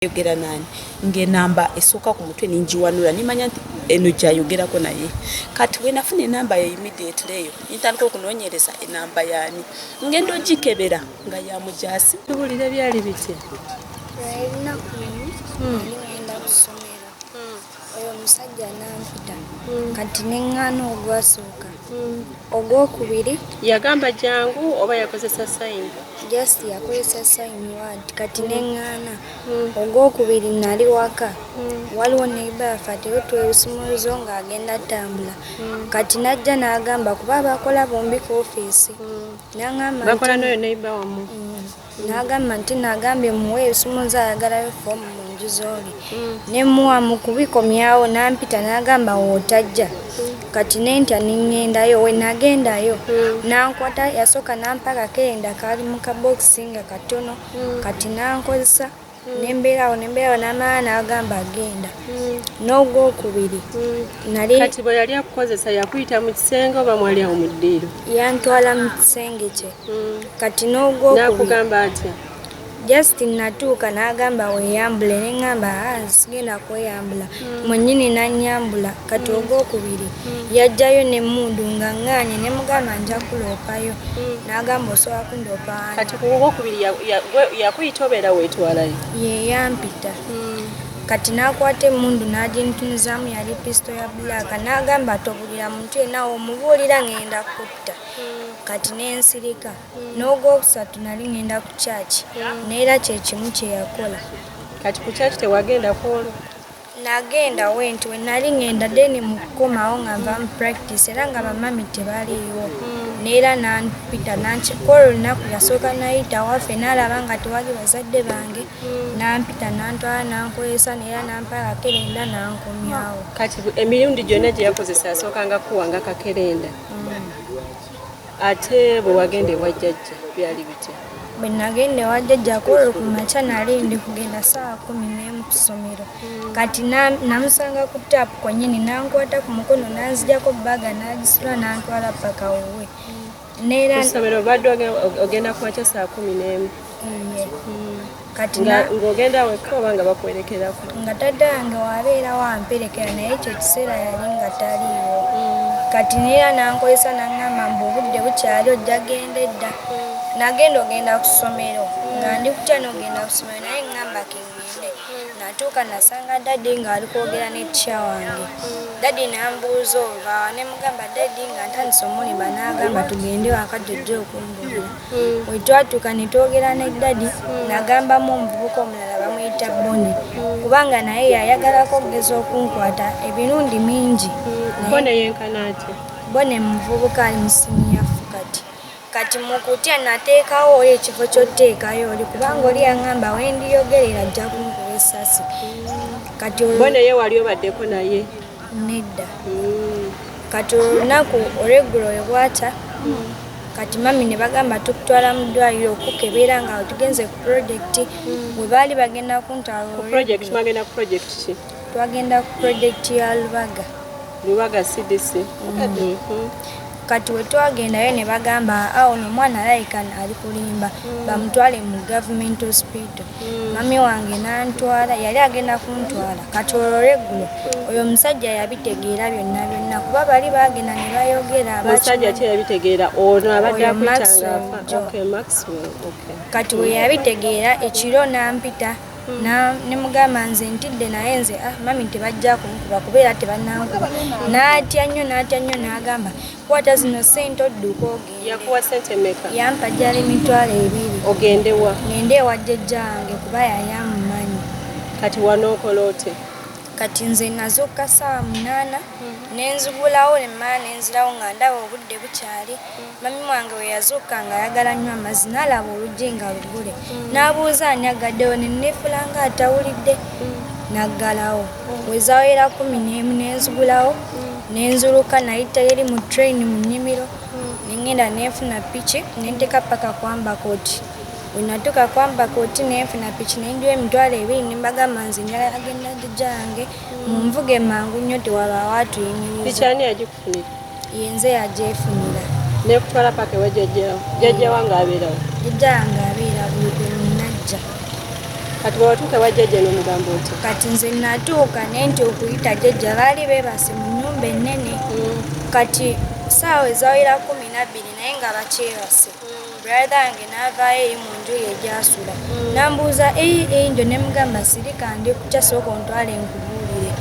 yogera nani ngenamba esoka ku mutwe ninjiwanula nimanya nti eno jayogerako naye kati we nafuna enamba ya immediately eyo nitandika okunonyereza enamba yani ngendo gikebera nga ya Mujaasi tubulire byali bite Raina kumi ngenda kusomera oyo musajja nampita kati nengano ogwasooka ogwokubiri yagamba jangu oba yakozesa sign just yakozesa sign word kati nengana ogwokubiri nali waka waliwo neiba yafatire twerusimuzo nga agenda tambula kati najja nagamba kuba bakola bombi ku office nangamba bakola noyo neiba wamu nagamba nti nagambye muwe esimuzo ayagalayo fomu mu nju zoli nemuwa mu kubikomyawo nampita nagamba wootajja kati nentya ningendayo we nagendayo nankwata yasoka nampaka kenda kali mu kabokisi nga katono kati nankozesa nembeerawo namala nagamba agenda n'ogwokubiri nali kati bwe yali akukozesa yakuyita mu kisenge oba mwali awo mu ddiiro yantwala mu kisenge kye kati n'ogwokubiri nakugamba atya just natuuka nagamba weyambule nengamba sigenda kweyambula mwenyini nanyambula kati ogwokubiri yajjayo nemundu nga nganye nemugamba nja kuloopayo nagamba osobola kundoopa kati ku ogwokubiri yakuyita obeera weetwalayo yeyampita kati nakwata emundu nagintunuzaamu yali pisto ya bulaka nagamba tobulira muntu yenna omubuulira ngenda kutta kati nensirika n'ogwokusatu nali ngenda ku church neera kyekimu kyeyakola kati ku church tewagenda kwolwo nagenda wenti we nali ngenda deni mukukomawo nga nva mu practice era nga bamami tebaliiwo neera nampita nankikola olunaku yasooka nayita waffe naalaba nga tewali bazadde bange nampita nantwala nankozesa neera nampala kakerenda nankomyawo kati emirundi gyonna gye yakozesa yasookanga kuwanga kakerenda ate bwe wagenda ewa jjajja byali bitya bwe nagenda ewa jjajja kolwo ku makya nali ndi kugenda ssaawa 11 ku ssomero kati namusanga ku taapu kwennyini nankwata ku mukono nanzijako bbaga nagisula nantwala paka wuwe neera ssomero badde ogenda ku makya saa 11 kati ng'ogenda wekka oba nga bakwerekerako nga tadde wange wabeera wamperekera naye ekyo ekiseera yali nga taliiwo kati neera nankozesa nangamba mbu obudde bukyali ojja genda edda nagenda ogenda ku ssomero nga ndi kutya n'ogenda ku ssomero naye ngamba kengende natuuka nasanga daddi ng'ali kwogera ne tya wange daddi nambuuza oluvaawa nemugamba daddi nga ntandise omulimba n'agamba tugende waka jjojja okumbuulira bwe twatuuka ne twogera ne daddi nagambamu omuvubuka omulala bamuyita Bone kubanga naye yayagalako okugeza okunkwata ebirundi mingi Bone yenkana atya Bone muvubuka ali mu siniyafu kati mukutya nateekawo ekifo ky'oteekayo oli kubanga oli yangamba wendiyogerera ajja kunkuba essasi kati Bone ye wali obaddeko naye nedda kati olunaku olweggulo we bwata kati mami ne bagamba tukutwala mu ddwaliro okukebera nga tugenze ku projekiti bwe baali bagenda kuntwala mwagenda ku projekiti ki twagenda ku projekiti ya Lubaga CDC kati we twagendayo ne bagamba awo omwana alayika ali kulimba bamutwale mu government hospital mami wange nantwala yali agenda kuntwala kati olweggulo oyo omusajja yabitegeera byonna kuba bali bagenda ne bayogera omusajja ki yabitegeera ono abadde akuyitanga kati we yabitegeera ekiro nampita nemugamba nze ntidde naye nze mami tebajja kunkuba kubeera tebannankuba n'atya nnyo n'agamba kwata zino ssente odduka ogende yakuwa ssente mmeka yampa jjala emitwalo 2 ogendewa ngende ewa jjajja wange kuba yali amumanyi kati wanookola ote kati nze nazukka ssaawa 8 nenzigulawo nemmala nenzirawo nga ndaba obudde bukyali mami wange we yazukka nga ayagala nnyo amazzi n'alaba oluggi nga lugule n'abuuza anyagaddewo nenneefula nga atawulidde naggalawo wezawera 11 nenzigulawo nenzuluka nayita yeri mu train mu nnimiro nengenda nenfuna piki nenteka paka kwamba Kooti we natuuka kwamba Kooti nenfuna piki nenjiwa emitwalo 2 nembagamba nze njala agenda jjajja wange munvuge mangu nnyo tewabaawo atuyimiriza piki ani yagikufunira yenze yagyefunira nekutwala paka ewa jjajja wange abeerawo jjajja wange abeera buli gwe najja kati bwatuuka wajjajja n'omugambo oti kati nze natuuka naye nti okuyita jjajja baali beebase mu nnyumba ennene kati saawa ezawera 12 naye nga bakyebase brother yange n'avaayo eri mu nju ye gyasula nambuuza enjo ne mugamba sirika ndi kukyasooka ontwala enkubuulire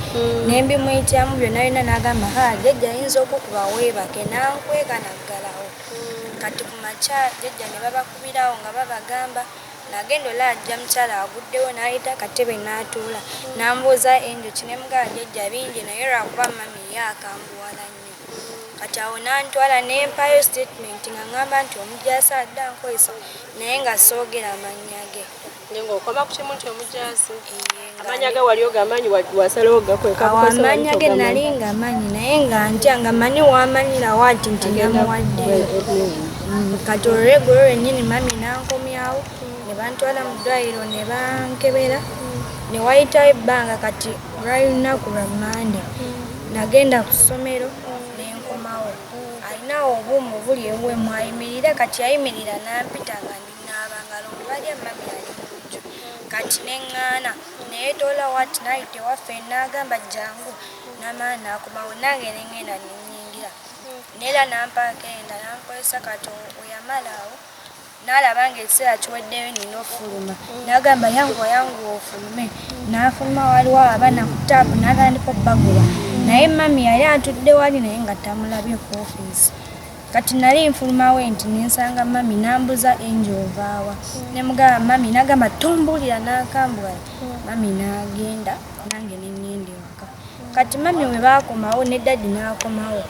ne mbimuyitiramu byonna byonna n'agamba jjajja ayinza okukuba weebake nankweka naggalawo kati ku makya jjajja ne babakubirawo nga babagamba nagenda olajja mukyala aguddewo n'ayita akatebe n'atuula nambuuza enjoki ne mugamba jjajja bingi naye lwakuba mami ye akambuwala nnyo kati awo n'antwala n'empayo statement nga ŋŋamba nti omujaasi adda nkoyisa naye nga soogera amannya ge ng'okoma ku kimu nti omujaasi amannya ge wali ogamanyi wasalawo gakweka amannya ge nali ngamanyi naye nga ntya nga manyi wamanyirawo ati nti namuwaddeyo kati olweggulo lwennyini mami nankomyawo ne bantwala mu ddwaliro ne bankebera ne wayitawo ebbanga kati lwali lunaku lwa Mande nagenda ku ssomero nenkomawo alinawo obuumu buli ewe mwayimirira kati yayimirira nampita nga ndinaabangalo mubalya mami ali munju kati neŋŋaana naye toola wati nayite waffe n'agamba jangu n'amaana nakomawo nange neŋŋenda nenyingira neera nampagenda nankozesa kati oyamalawo n'alaba ng'ekiseera kiweddeyo nina ofuluma n'agamba yangu ofulume n'afuluma waliwo abaana ku taapu n'atandika obbaguba naye mami yali atudde wali naye nga tamulabye ku ofiisi kati nali nfulumawo nti nensanga mami nambuza enjo ovaawa ne mugamba mami n'agamba tombuulira n'akambula mami n'agenda nange neŋŋenda ewaka kati mami we baakomawo ne daddi n'akomawo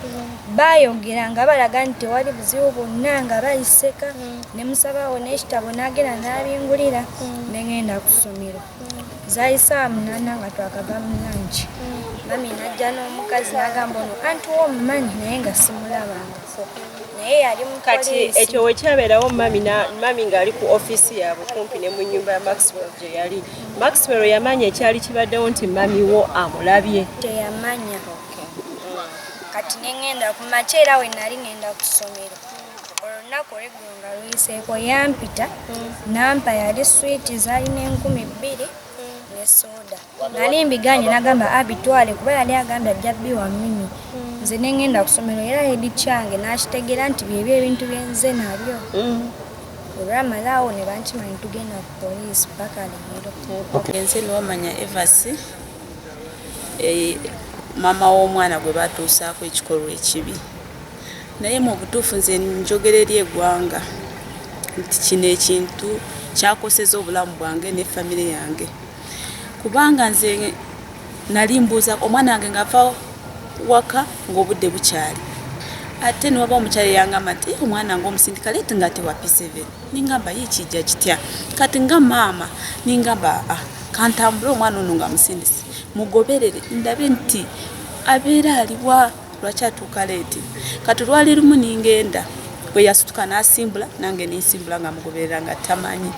baayogera nga balaga nti tewali buzibu bwonna nga bayiseka ne musabawo n'ekitabo n'agenda n'abingulira neŋŋenda ku ssomero zayise 8 nga twakava mu lanki mami najja n'omukazi n'agamba ono anti w'omumanyi naye nga simulabangako naye yali kati ekyo wekyabeerawo mami ng'ali ku ofiisi yaabwe kumpi ne mu nnyumba ya Maxwell gye yali Maxwell yamanya ekyali kibaddewo nti mami wo amulabye teyamanya kati neŋŋenda ku makya era we nali ŋŋenda ku ssomero olunaku olweggulo nga luyiseeko yampita nampa yali swiiti zaalina 20,000 ne soda nali mbiganye n'agamba abitwale kuba yali agambye ajja bbiwa mimi nze neŋŋenda ku ssomero era edi kyange n'akitegeera nti byebyo ebintu byenze nabyo olwamalaawo ne bankimanyi tugenda ku poliisi paka leero nze niwamanya evasi mama w'omwana gwe batuusaako ekikolwa ekibi naye mu butuufu nze njogera eri eggwanga nti kino ekintu kyakoseza obulamu bwange ne famire yange kubanga nze nali mbuuza omwana wange ng'ava waka ng'obudde bukyali ate niwaba omukyala yangamba nti omwana ng'omusindika leeti nga tewa P7 ningamba yikijja kitya kati nga maama ningamba kantambule omwana ono nga musindisi mugoberere ndabe nti abeera aliwa lwaki atuuka leeti kati lwali lumu ningenda bwe yasituka n'asimbula nange ninsimbula nga mugoberera nga tamanyi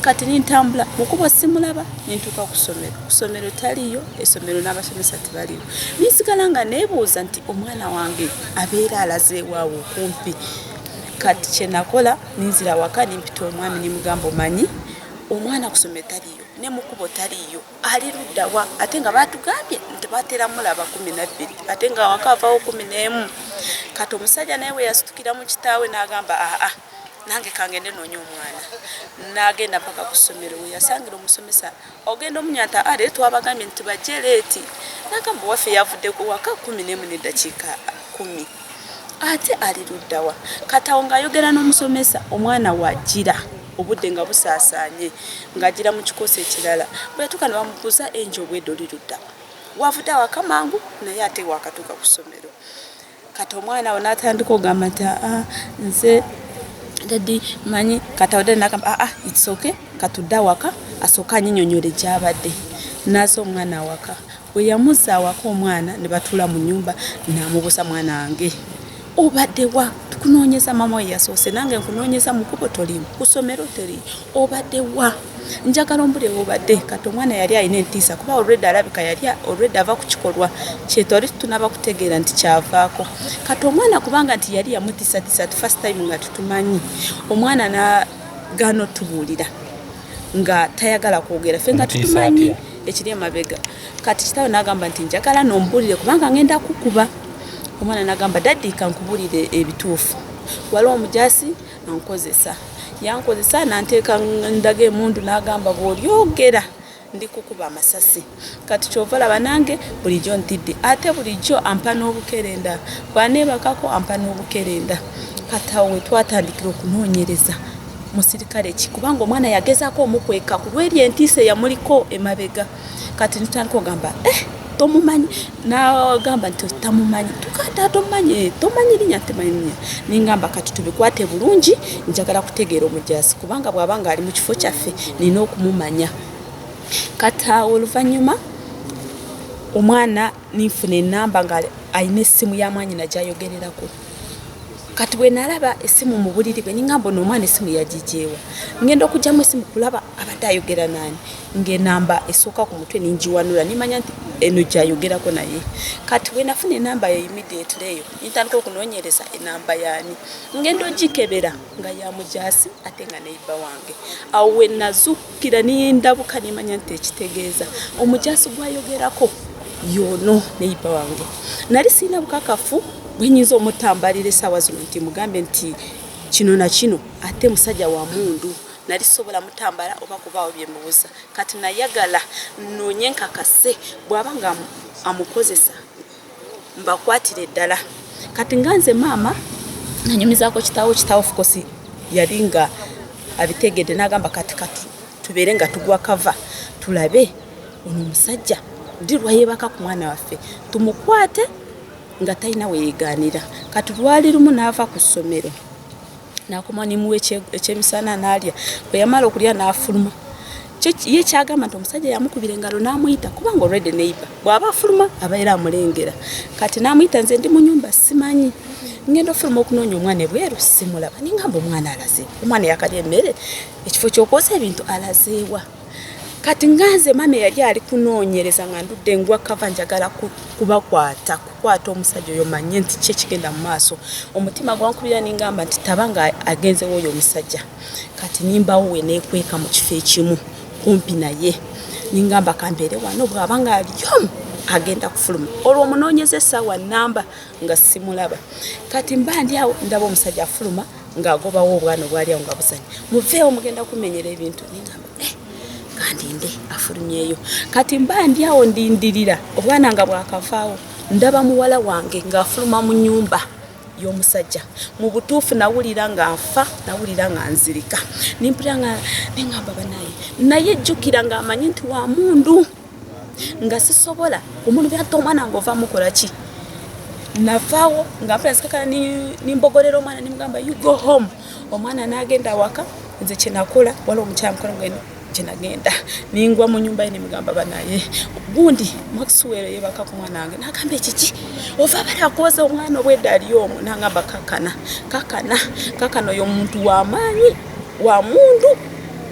kati nintambula mukubo simulaba nintuuka ku ssomero taliyo essomero n'abasomesa tebaliyo ninsigala nga neebuuza nti omwana wange abeera alaze waawo okumpi kati kye nakola ninzira waka nimpita omwami nimugamba omanyi omwana ku ssomero taliyo ne mukubo taliyo ali luddawa ate nga batugambye nti batera mulaba 12 ate nga waka avaawo 11 kati omusajja naye we yasitukira mu kitaawe n'agamba nange kangende noonya omwana n'agenda paka ku ssomero we yasangira omusomesa ogenda omunyata leero twabagambye nti bajje leeti n'agamba waffe yavudde ku waka 11 n'eddakiika 10 ate ali luddawa kati awo ng'ayogera n'omusomesa omwana wajjira obudde nga busaasaanye ng'agira mu kikosi ekirala bwe yatuuka ne bamubuuza enjo obwedde oli ludda wavudde awaka mangu naye ate wakatuuka ku ssomero kati omwana awo n'atandika ogamba nti nze dadi manyi kati awo dadi n'agamba it's okay katudde awaka asooka anyinyonyole gy'abadde n'aza omwana awaka bwe yamuzza awaka omwana ne batuula mu nnyumba n'amubuuza mwana wange obadde wa tukunoonyeza mama we yasoose nange nkunoonyeza mukubo tolimu ku ssomero teri obadde wa njagala ombule obadde kati omwana yali alina entiisa kuba olwedde alabika yali olwedde ava ku kikolwa kyetwali tunaba kutegeera nti kyavaako kati omwana kubanga nti yali yamutiisatiisa first time nga tutumanyi omwana n'agaana otubuulira nga tayagala kwogera ffe nga tumanyi ekiri emabega. Kati kitaawe n'agamba nti njagala nombulire kubanga ngenda kukuba. Omwana n'agamba daddi kankubulire ebituufu. Waliwo omujaasi ankozesa. Yankozesa nanteeka ndaga emundu n'agamba bw'olyogera ndi kukuba amasasi. Kati kyova laba nange bulijjo ntidde. Ate bulijjo ampa n'obukerenda. Bw'aneebakako ampa n'obukerenda. Kati awo twatandikira okunoonyereza musirikale ki kubanga omwana yagezaako omukweka ku lw'eri entiisa yamuliko emabega. Kati nitandika ogamba tomumanyi n'agamba nti tamumanyi tukata tomanyi linnya temanyi. Ningamba kati tubikwate bulungi njagala kutegeera omujaasi kubanga bw'abanga ali mu kifo kyaffe nina okumumanya. Kati awo oluvannyuma omwana ninfuna enamba nga ayina essimu ya mwanyina gy'ayogererako. Kati bwe nalaba essimu mu buliri bwe ningamba n'omwana essimu yagijeewa. Ngenda okugyamu essimu kulaba abadde ayogera nani. Ng'enamba esooka ku mutwe ningiwanula nimanya nti eno gy'ayogerako naye. Kati bwe nafuna enamba ya immediate eyo nintandika okunoonyereza enamba yaani. Ngenda ogikebera nga ya mujaasi ate nga neiba wange. Awo we nazuukira nindabuka nimanya nti ekitegeeza omujaasi gwayogerako yono neiba wange. Nali sirina bukakafu bwenyinza omutambalira essaawa zino nti mugambe nti kino na kino ate musajja wa mundu nali sobola mutambala oba kubaawo bye mubuuza. Kati nayagala nnoonye nkakase bw'aba nga amukozesa mbakwatire ddala. Kati nganze maama nanyumizaako kitaawo of course yali nga abitegedde n'agamba kati tubeere nga tugwa kava tulabe ono omusajja ddi lwayeebaka ku mwana waffe tumukwate nga talina weyeegaanira. Kati lwali lumu n'ava ku ssomero n'akoma nimuwa ekyemisana n'alya. Bwe yamala okulya n'afuluma. Ye kyagamba nti omusajja yamukubira engalo n'amuyita kubanga already neighbor bw'aba afuluma abeera amulengera. Kati n'amuyita nze ndi mu nnyumba simanyi. Ngenda ofuluma okunoonya omwana ebweru simulaba. Ningamba omwana alazeewa. Omwana yakalya emmere ekifo ky'okwoza ebintu alazeewa. Kati nganze mama yali ali kunoonyereza nga ndudde ngwa kava njagala kukwata omusajja oyo manye nti kye kigenda mu maaso. Omutima gwankubira ningamba nti tabanga agenzewo oyo omusajja. Kati nimbawo we neekweka mu kifo ekimu kumpi naye. Ningamba kambeere wano bw'abanga aliyomu agenda kufuluma. Olwo omunoonyeza essaawa namba nga simulaba. Kati mba ndi awo ndaba omusajja afuluma ng'agobawo obwana obwali awo nga buzanya. Muveewo mugenda kumenyera ebintu. Ningamba kandinde afulumyeyo. Kati mba ndi awo ndindirira obwana nga bwakavaawo ndaba muwala wange ng'afuluma mu nnyumba y'omusajja. Mu butuufu nawulira nga nfa, nawulira nga nzirika. Nimpulira nga ningamba banaye naye jjukira ng'amanyi nti wa mundu nga sisobola omuntu by'atta omwana ng'ova mukola ki. Navaawo nga mpulira nzikakala nimbogolera omwana nimugamba you go home. Omwana n'agenda waka nze kye nakola waliwo omukyala mukola ngendo nagenda ningwa mu nyumba ye nimugamba banaye gundi Maxwell yebaka ku mwana wange n'agamba ekiki ova balakoza omwana obwedda ali omu n'agamba kakana oyo muntu w'amaanyi wa mundu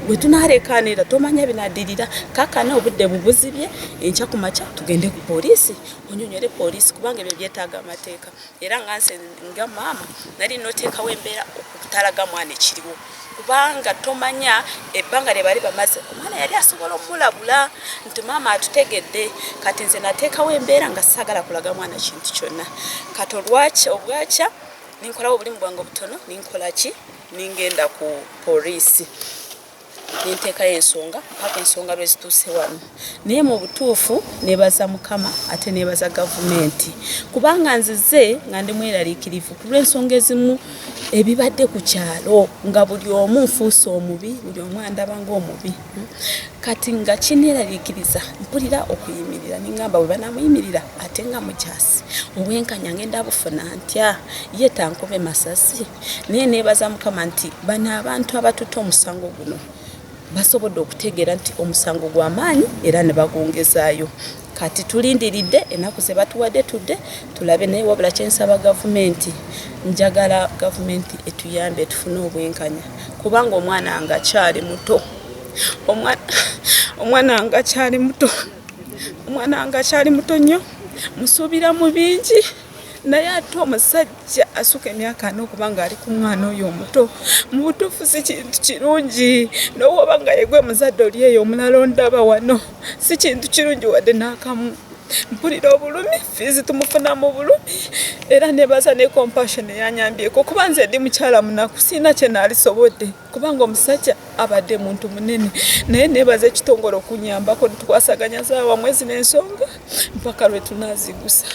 bwe tunalekanira tomanya binadirira kakana obudde bubuzibye enkya ku makya tugende ku poliisi onyonyole poliisi kubanga ebyo byetaaga amateeka. Era nganse nga maama nali noteekawo embeera okutalaga mwana ekiriwo kubanga tomanya ebbanga lye bali bamaze omwana yali asobola omulabula nti maama atutegedde. Kati nze nateekawo embeera nga saagala kulaga mwana kintu kyonna. Kati obwakya ninkolawo obulimu bwange obutono ninkola ki ningenda ku poliisi ninteekayo ensonga mpaka ensonga lwe zituuse wano. Naye mu butuufu neebaza Mukama ate neebaza gavumenti kubanga nzize nga ndi mweraliikirivu ku lw'ensonga ezimu ebibadde ku kyalo nga buli omu nfuuse omubi buli omu andaba ng'omubi. Kati nga kineeraliikiriza mpulira okuyimirira ningamba bwe banamuyimirira ate nga mujaasi obwenkanya ngenda bufuna ntya ye tankobe masasi. Naye neebaza Mukama nti bano abantu abatutte omusango guno basobodde okutegeera nti omusango gw'amaanyi era ne bagongezaayo. Kati tulindiridde ennaku ze batuwadde tudde tulabe. Naye wabula kyensaba gavumenti njagala gavumenti etuyambe tufune obwenkanya kubanga omwana nga akyali muto. Omwana nga akyali muto nnyo musuubira mu bingi naye ate omusajja asuka emyaka 4 okubanga ali ku mwana oyo omuto mu butuufu si kintu kirungi n'owoba nga yegwe muzadde oli eyo omulala ondaba wano si kintu kirungi wadde n'akamu. Mpulira obulumi fiizi tumufuna mu bulumi era nebaza ne compassion yanyambyeko kuba nze ndi mukyala munaku sina kye naalisobodde kubanga omusajja abadde muntu munene naye nebaza ekitongole okunyambako netukwasaganya zaawa mwezi n'ensonga mpaka lwe tunaazigusa.